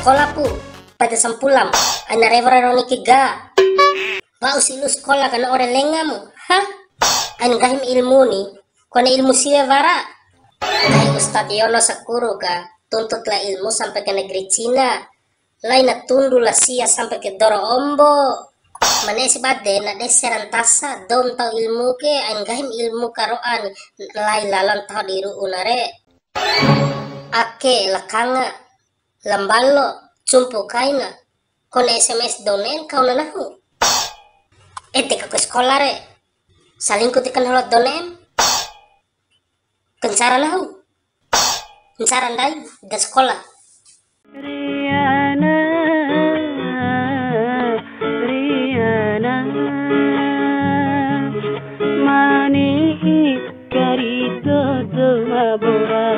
sekolah pu pada sempulam ana revera roni kiga bau silu sekolah kana ore lengamu hah an gahim ilmu ni kone ilmu siya vara kai Ustadz Yono Sakuru ka tuntutlah ilmu sampai ke negeri Cina lain tundula sia sampai ke Doro Ombo mana si bade na deseran tasa dom tau ilmu ke an gahim ilmu karoan lai lalan tau diru unare ake lakanga lambalo cumpu kaina kon SMS donen kau nanahu ete ke sekolah re saling kutikan halot donen kencara nahu kencara dai da sekolah Riana Riana mani karito do mabora